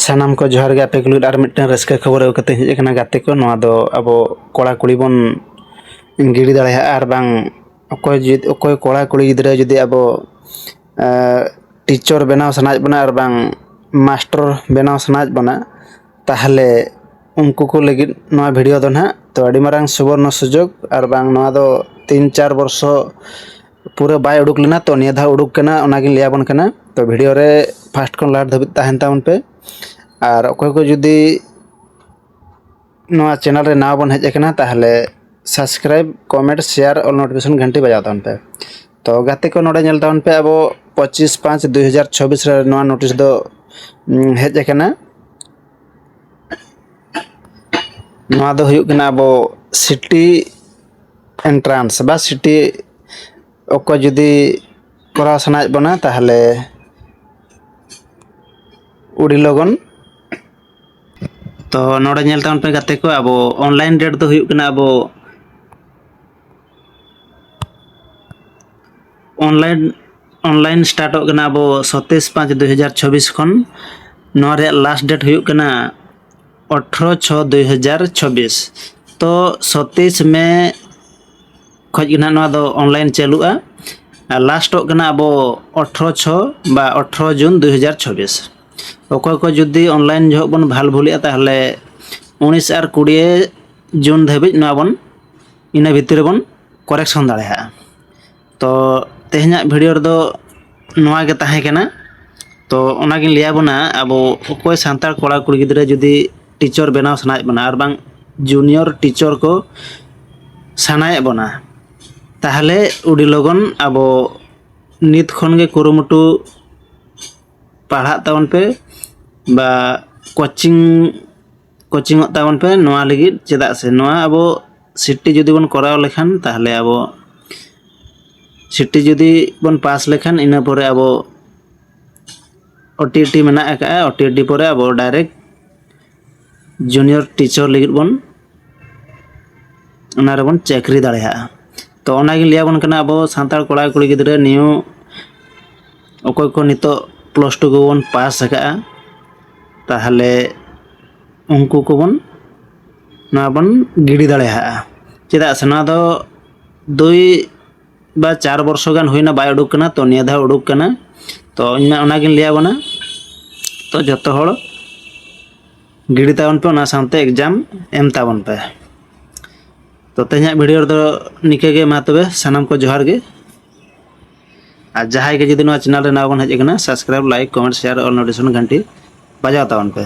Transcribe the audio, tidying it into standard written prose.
सानाम को जोहार गे आपे कुलुद आर मिटन रस्का खबर अउ कते हेज कना गाते को नोआ दो अबो कोड़ा कुड़ी बन गिड़ी दाड़ेया आर बांग अकोय कोड़ा कुड़ी गिदरा जुदी अबो टीचर बनाव सनाज बना आर बांग मास्टर बनाव सनाज बना ताहले उनको को लगिद नोआ वीडियो दो ना तो अडी मारांग सुवर्ण सुजोग आर बांग नोआ दो 3-4 वर्ष पूरा बाय उडुक लेना तो निया धा उडुक कना ओनागी लियाबन कना तो वीडियो रे फास्ट खन लास्ट धाबित ताहेन ताबन पे और अकोय को जुदी नोआ चैनल रे नाव बन हेज कना ताहले सब्सक्राइब कमेंट शेयर और नोटिफिकेशन घंटी बजाव ताबन पे तो गाते को नोडे नेल ताबन पे अब 25/5/2024 रे नोआ नोटिस दो हेज कना नोआ दो हुयुग कना अब सिटी एंट्रांस बा सिटी ओको जुदी कोरा सनाज बना ताहले उड़ी लगन तो नोडे नेल ताबन पे गाते को अब ऑनलाइन डेट दो हुयुग कना अब ऑनलाइन स्टार्ट हो कना अब 27/5/2024 खन नोआ रे लास्ट डेट हुयुग कना 18/6/2024 तो 27 में खज गना नोआ दो ऑनलाइन चालुआ लास्ट हो कना अब 18/6 बा 18 जून 2024 अकोय को जुदी ऑनलाइन जो बन भाल भूलिया ताहले 19 और 20 जून धाबिज नोआ बन इना भितर बन करेक्शन दाड़ेया तो तेहना वीडियो रे दो नोआ गे ताहे कना तो ओनागिन लिया बना अब अकोय सांतार कोड़ा कुड़ी गिदरा जुदी टीचर बनाव सनाय बना आर बांग जूनियर टीचर को सनाय बना ताहले उडी लगन अब नित खन गे कुरुमुटु पढ़ा तावन पे बा कोचिंग तावन पे नोआ लगी चेदा से नोआ अब सिटी जुदी बन कराव लेखान ताहले अब सिटी जुदी बन पास लेखान इना परे अब ओटीटी मेना का ओटीटी परे अब डायरेक्ट जूनियर टीचर लगी बन ओना रे बन चाकरी दाड़ेया तो ओनागी लिया बन कना अब सांतार कोड़ा कुड़ी गिदरा नियो अकोय को नितो +2 को बन पास का ताहले उनको को बन ना बन गिड़ी दाड़ेया चेदा से ना दो 2-4 वर्ष गान हुईना बाय उडुक कना तो निया धा उडुक कना तो इना ओनागिन लिया बना तो जतो हड़ गिड़ी ताबन पे ओना सानते एग्जाम एम ताबन पे तो तेहना वीडियो दो निके गे मा तबे सानाम को जोहार गे और जहां के जुदी नोआ चैनल रे नाव बन हेज कना सब्सक्राइब लाइक कमेंट शेयर और नोटिफिकेशन घंटी बजाव ताबन पे।